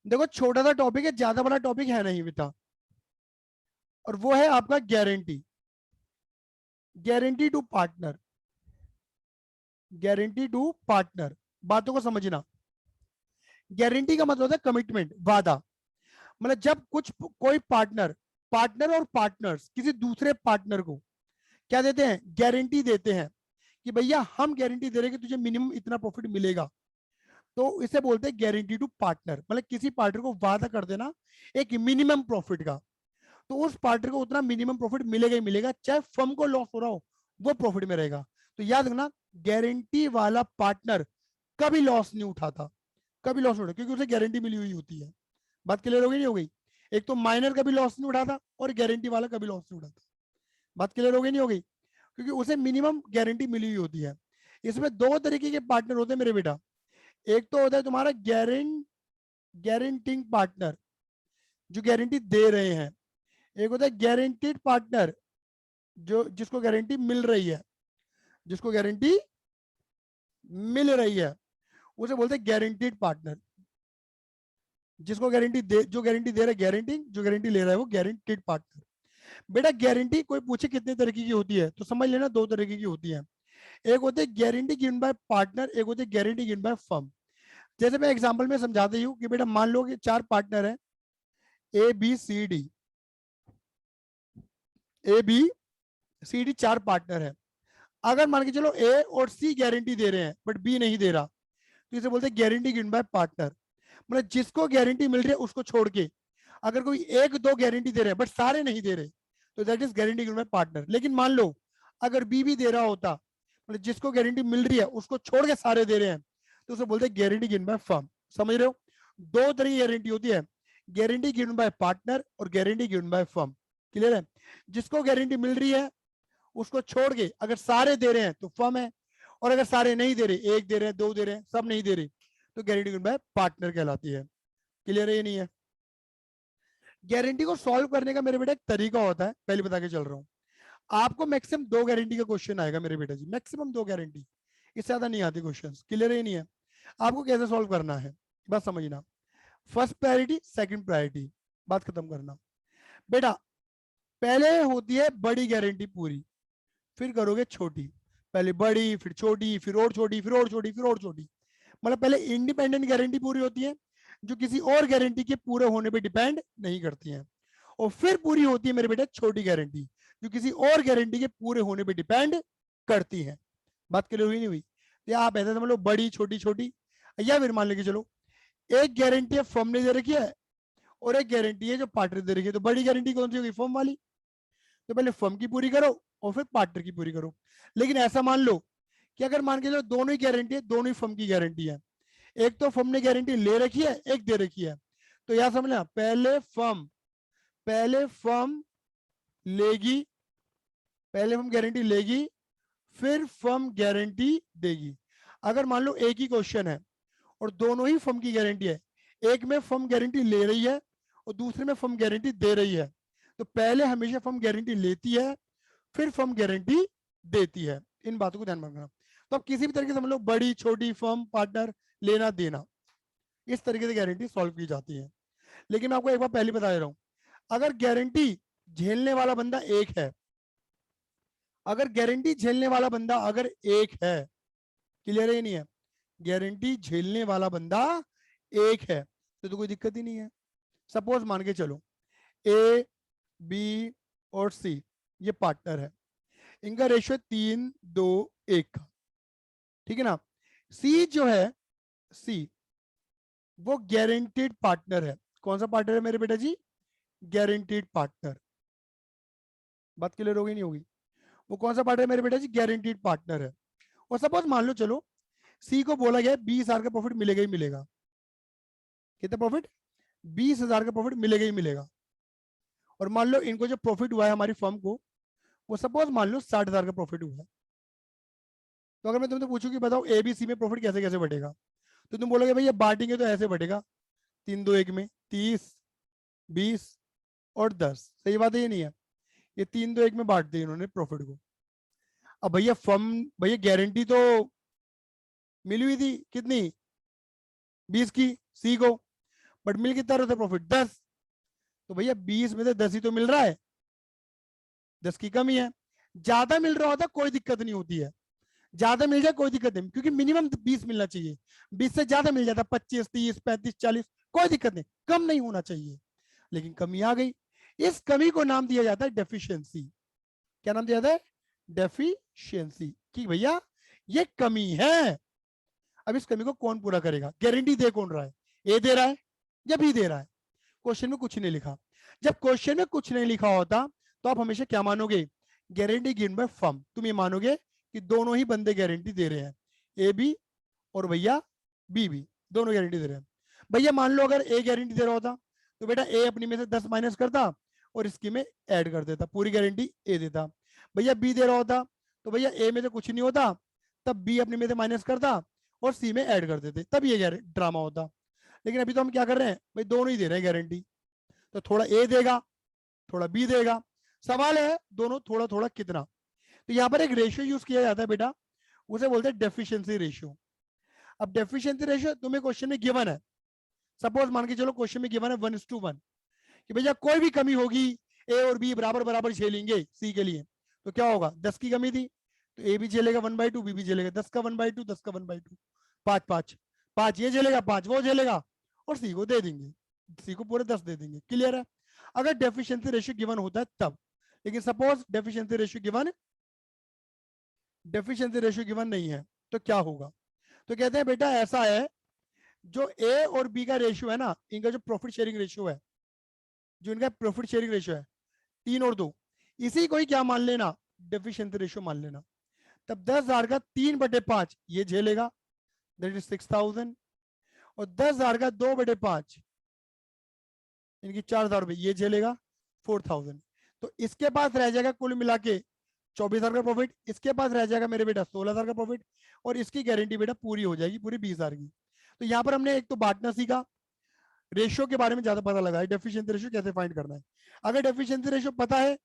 देखो छोटा सा टॉपिक है, ज्यादा बड़ा टॉपिक है नहीं बेटा, और वो है आपका guarantee. Guarantee to partner, guarantee to partner, बातों को समझना। गारंटी का मतलब होता है कमिटमेंट, वादा। मतलब जब कुछ कोई पार्टनर, पार्टनर और पार्टनर्स किसी दूसरे पार्टनर को क्या देते हैं, गारंटी देते हैं कि भैया हम गारंटी दे रहे हैं कि तुझे मिनिमम इतना प्रॉफिट मिलेगा। तो इसे बोलते हैं गारंटी टू पार्टनर। मतलब किसी पार्टनर को वादा कर देना एक मिनिमम प्रॉफिट का, तो उस पार्टनर को उतना मिनिमम प्रॉफिट मिलेगा ही मिलेगा, चाहे फर्म को लॉस हो रहा हो, वो प्रॉफिट में रहेगा। तो याद रखना, गारंटी वाला पार्टनर कभी लॉस नहीं उठाता, कभी लॉस नहीं उठाता, क्योंकि उसे गारंटी मिली हुई होती है। बात क्लियर हो गई नहीं हो गई? एक तो माइनर कभी लॉस नहीं उठाता और गारंटी वाला कभी लॉस नहीं उठाता। बात क्लियर हो गई नहीं हो गई? क्योंकि उसे मिनिमम गारंटी मिली हुई होती है। इसमें दो तरीके के पार्टनर होते हैं मेरे बेटा। एक तो होता है तुम्हारा गारंटिंग पार्टनर, जो गारंटी दे रहे हैं। एक होता है गारंटीड पार्टनर, जो जिसको गारंटी मिल रही है, जिसको गारंटी मिल रही है, उसे बोलते हैं गारंटीड पार्टनर। जिसको गारंटी दे, जो गारंटी दे रहा है गारंटिंग, जो गारंटी ले रहा है वो गारंटीड पार्टनर। बेटा गारंटी कोई पूछे कितने तरीके की होती है, तो समझ लेना दो तरीके की होती है। एक होती है गारंटी गिवन बाय पार्टनर, एक होती है गारंटी गिवन बाय फर्म। जैसे मैं एग्जांपल में समझाती हूँ कि बेटा मान लो कि चार पार्टनर है, A B C D. A B C D चार पार्टनर है। अगर मान के चलो ए और सी गारंटी दे रहे हैं बट बी नहीं दे रहा, तो इसे बोलते हैं गारंटी गिवन बाय पार्टनर। मतलब जिसको गारंटी मिल रही है उसको छोड़ के अगर कोई एक दो गारंटी दे रहे हैं बट सारे नहीं दे रहे, तो that is guarantee given by partner. लेकिन मान लो अगर बी भी दे रहा होता, मतलब जिसको गारंटी मिल रही है उसको छोड़ के सारे दे रहे हैं, तो उसे बोलते हैं गारंटी गिवन बाय फर्म। समझ रहे हो? दो तरह की गारंटी होती है, गारंटी गिवन बाय पार्टनर और guarantee given by firm. Clear है? जिसको गारंटी मिल रही है उसको छोड़ के अगर सारे दे रहे हैं तो फर्म है, और अगर सारे नहीं दे रहे, एक दे रहे हैं, दो दे रहे हैं, सब नहीं दे रहे, तो गारंटी गिवन बाय पार्टनर कहलाती है। क्लियर है? ये नहीं है? गारंटी को सॉल्व करने का मेरे बेटा एक तरीका होता है, पहले बता के चल रहा हूँ। आपको मैक्सिमम दो गारंटी का क्वेश्चन आएगा मेरे बेटा जी, मैक्सिमम दो गारंटी, इससे ज्यादा नहीं आती क्वेश्चन। क्लियर है? नहीं है? आपको कैसे सॉल्व करना है बस समझना। फर्स्ट प्रायोरिटी, सेकंड प्रायोरिटी, बात खत्म करना। बेटा पहले होती है बड़ी गारंटी पूरी, फिर करोगे छोटी। पहले बड़ी, फिर छोटी, फिर और छोटी, फिर और छोटी, फिर और छोटी। मतलब पहले इंडिपेंडेंट गारंटी पूरी होती है, जो किसी और गारंटी के पूरे होने पे डिपेंड नहीं करती है। और फिर पूरी होती है मेरे बेटे छोटी गारंटी, जो किसी और गारंटी के पूरे होने पे डिपेंड करती है। बात क्लियर हुई नहीं हुई? या आप ऐसे समझ लो बड़ी छोटी छोटी। या फिर मान लेके चलो एक गारंटी है फर्म ने दे रखी है, और एक गारंटी है जो पार्टनर दे रखी है, तो बड़ी गारंटी कौन सी होगी? फर्म वाली। तो पहले फर्म की पूरी करो और फिर पार्टनर की पूरी करो। लेकिन ऐसा मान लो कि अगर मान के चलो दोनों ही गारंटी है, दोनों ही फर्म की गारंटी है, एक तो फर्म ने गारंटी ले रखी है, एक दे रखी है, तो यह समझना पहले फर्म लेगी, पहले फर्म गारंटी लेगी, फिर फर्म गारंटी देगी। अगर मान लो एक ही क्वेश्चन है और दोनों ही फर्म की गारंटी है, एक में फर्म गारंटी ले रही है और दूसरे में फर्म गारंटी दे रही है, तो पहले हमेशा फर्म गारंटी लेती है, फिर फर्म गारंटी देती है। इन बातों को ध्यान में रखना। तो अब किसी भी तरीके से हम लोग बड़ी छोटी फर्म पार्टनर लेना देना, इस तरीके से गारंटी सॉल्व की जाती है। लेकिन मैं आपको एक बार पहले बता दे रहा हूं, अगर गारंटी झेलने वाला बंदा एक है, अगर गारंटी झेलने वाला बंदा अगर एक है, क्लियर है? नहीं है? गारंटी झेलने वाला बंदा एक है तो कोई दिक्कत ही नहीं है। सपोज मान के चलो ए बी और सी ये पार्टनर है, इनका रेशियो 3-2-1 का। ठीक है ना? सी जो है, सी वो गारंटीड पार्टनर है। कौन सा पार्टनर है मेरे बेटा जी? Guaranteed partner. बात क्लियर हो गई नहीं होगी? वो कौन सा पार्टनर है मेरे बेटा जी? गारंटीड पार्टनर है। और सपोज मान लो चलो सी को बोला गया 20,000 का प्रॉफिट मिलेगा ही मिलेगा। कितना प्रॉफिट? 20,000 का प्रॉफिट मिलेगा ही मिलेगा। और मान लो इनको जो प्रॉफिट हुआ है हमारी फर्म को, वो सपोज मान लो 60,000 का प्रॉफिट हुआ है। तो अगर मैं तुमसे पूछूं कि बताओ एबीसी में प्रॉफिट कैसे कैसे बढ़ेगा, तो तुम बोलोगे भाई ये बांटेंगे तो ऐसे बढ़ेगा, 3-2-1 में 30, 20 और 10। सही बात है ये नहीं है? ये 3-2-1 में बांट दिए इन्होंने प्रॉफिट को। अब भैया फर्म, भैया गारंटी तो मिली हुई थी कितनी? 20 की सी को। बट मिल कितना रहा था प्रॉफिट 10, तो भैया 20 में से 10 ही तो मिल रहा है, 10 की कमी है। ज्यादा मिल रहा होता कोई दिक्कत नहीं होती है, ज्यादा मिल जाए कोई दिक्कत नहीं, क्योंकि मिनिमम 20 मिलना चाहिए, 20 से ज्यादा मिल जाता 25 30 35 40 कोई दिक्कत नहीं, कम नहीं होना चाहिए, लेकिन कमी आ गई। इस कमी को नाम दिया जाता है डेफिशिएंसी। क्या नाम दिया जाता है? डेफिशिएंसी, कि भैया ये कमी है। अब इस कमी को कौन पूरा करेगा? गारंटी दे कौन रहा है? ए दे रहा है या बी दे रहा है? क्वेश्चन में कुछ नहीं लिखा। जब क्वेश्चन में कुछ नहीं लिखा होता तो आप हमेशा क्या मानोगे? Guarantee given by firm. तुम ये मानोगे कि दोनों ही बंदे गारंटी दे रहे हैं, ए बी और भैया बी भी, दोनों गारंटी दे रहे हैं। भैया मान लो अगर ए गारंटी दे रहा होता तो बेटा ए अपनी में से 10 माइनस करता और इसकी में ऐड कर देता, पूरी गारंटी ए देता। भैया बी दे रहा होता तो भैया ए में से कुछ नहीं होता, तब बी अपनी में से माइनस करता और सी में ऐड कर देते, तब ये ड्रामा होता। लेकिन अभी तो हम क्या कर रहे हैं भाई, दोनों ही दे रहे हैं गारंटी, तो थोड़ा ए देगा थोड़ा बी देगा। सवाल है दोनों थोड़ा थोड़ा कितना। तो यहाँ पर एक रेशियो यूज किया जाता है बेटा, उसे बोलते हैं डेफिशिएंसी रेशियो। अब डेफिशिएंसी रेशियो तुम्हें क्वेश्चन में गिवन है, सपोज मान के चलो क्वेश्चन में गिवन है 1:1 कि भैया कोई भी कमी होगी ए और बी बराबर बराबर झेलेंगे सी के लिए, तो क्या होगा? 10 की कमी थी तो ए भी झेलेगा 1/2, बी भी झेलेगा 10 का 1/2, 10 का 1/2, 5 5 ये झेलेगा 5 वो झेलेगा और सी को दे देंगे, सी को पूरे 10 दे देंगे। क्लियर है? अगर डेफिशिएंसी रेशियो गिवन होता है तब। लेकिन सपोज डेफिशिएंसी रेशियो गिवन नहीं है तो क्या होगा? तो कहते हैं बेटा ऐसा है, जो ए और बी का रेशियो है ना, इनका जो प्रॉफिट शेयरिंग रेशियो है, जो इनका प्रॉफिट शेयरिंग रेशियो है 3 और 2, इसी को ही क्या मान लेना? डेफिशिएंसी रेशियो मान लेना। तब 10,000 का 3/5 ये झेलेगा, दैट इज 6,000, और 10,000 का 2/5 इनकी 4,000 रुपए ये झेलेगा 4,000। तो इसके पास रह जाएगा कुल मिला के 24,000 का प्रॉफिट, इसके पास रह जाएगा मेरे बेटा 16,000 का प्रॉफिट, और इसकी गारंटी बेटा पूरी हो जाएगी पूरी 20,000 की। तो यहाँ पर हमने एक तो बांटना सीखा, रेशियो के बारे में ज्यादा पता लगा है, डेफिशिएंसी रेशियो कैसे फाइंड करना है। अगर डेफिशिएंसी रेशियो पता है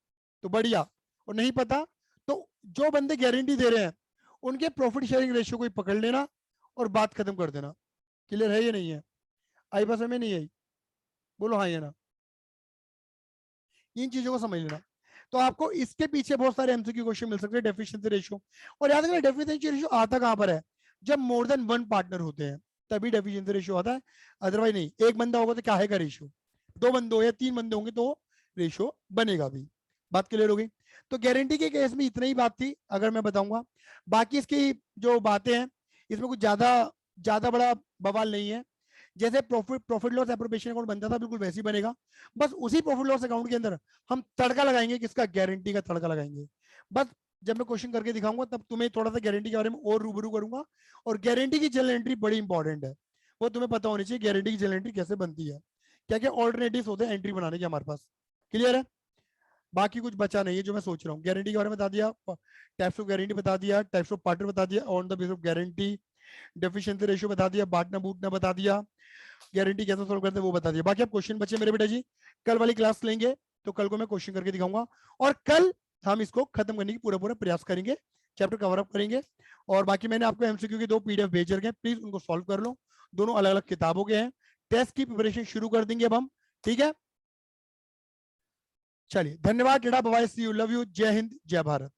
तो बढ़िया, और नहीं पता तो जो बंदे गारंटी दे रहे हैं उनके प्रॉफिट शेयरिंग रेशियो को ही पकड़ लेना और बात खत्म कर देना। क्लियर है? ये नहीं है आई बस हमें नहीं आई? बोलो हाँ या ना। इन चीजों को समझ लेना। तो आपको इसके पीछे बहुत सारे एमसीक्यू क्वेश्चन मिल सकते हैं डेफिशिएंसी रेशियो। और याद रखना डेफिशिएंसी रेशियो आता कहां पर है? जब मोर देन 1 पार्टनर होते हैं तभी डेफिशिएंसी रेशियो आता है, अदरवाइज नहीं। एक बंदा होगा तो क्या है का रेशियो, 2 बंदे हो या 3 बंदे होंगे तो रेशियो बनेगा भी। बात क्लियर हो गई? तो गारंटी के केस में इतनी ही बात थी अगर मैं बताऊंगा, बाकी इसकी जो बातें हैं इसमें कुछ ज्यादा ज्यादा बड़ा बवाल नहीं है। जैसे प्रॉफिट लॉस एप्रोप्रिएशन अकाउंट बनता था बिल्कुल वैसे ही बनेगा, बस उसी प्रॉफिट लॉस अकाउंट के अंदर हम तड़का लगाएंगे, किसका? गारंटी का तड़का लगाएंगे। बस जब मैं क्वेश्चन करके दिखाऊंगा तब तुम्हें थोड़ा सा गारंटी के बारे में और रूबरू करूंगा। और गारंटी की जर्नल एंट्री बड़ी इंपॉर्टेंट है, वो तुम्हें पता होनी चाहिए गारंटी की जर्नल एंट्री कैसे बनती है, क्या क्या ऑल्टरनेटिव होते हैं एंट्री बनाने के हमारे पास। क्लियर है? बाकी कुछ बचा नहीं है जो मैं सोच रहा हूँ। गारंटी के बारे में बता दिया, टाइप्स ऑफ गारंटी बता दिया, टाइप्स ऑफ पार्टनर बता दिया, on the base of guarantee deficiency ratio बता दिया, बांटना बूटना बता दिया, गारंटी कैसे सोल्व करते हैं वो बता दिया। बाकी अब क्वेश्चन बचे मेरे बेटा जी, कल वाली क्लास लेंगे तो कल को मैं क्वेश्चन करके दिखाऊंगा, और कल हम इसको खत्म करने की पूरा पूरा प्रयास करेंगे, चैप्टर कवर अप करेंगे। और बाकी मैंने आपको एमसीक्यू की 2 पीडीएफ भेज रखे हैं, प्लीज उनको सॉल्व कर लो, दोनों अलग अलग किताबों के हैं। टेस्ट की प्रिपरेशन शुरू कर देंगे अब हम, ठीक है? चलिए धन्यवाद, टेढ़ा bye, see you, love you, जय हिंद जय भारत।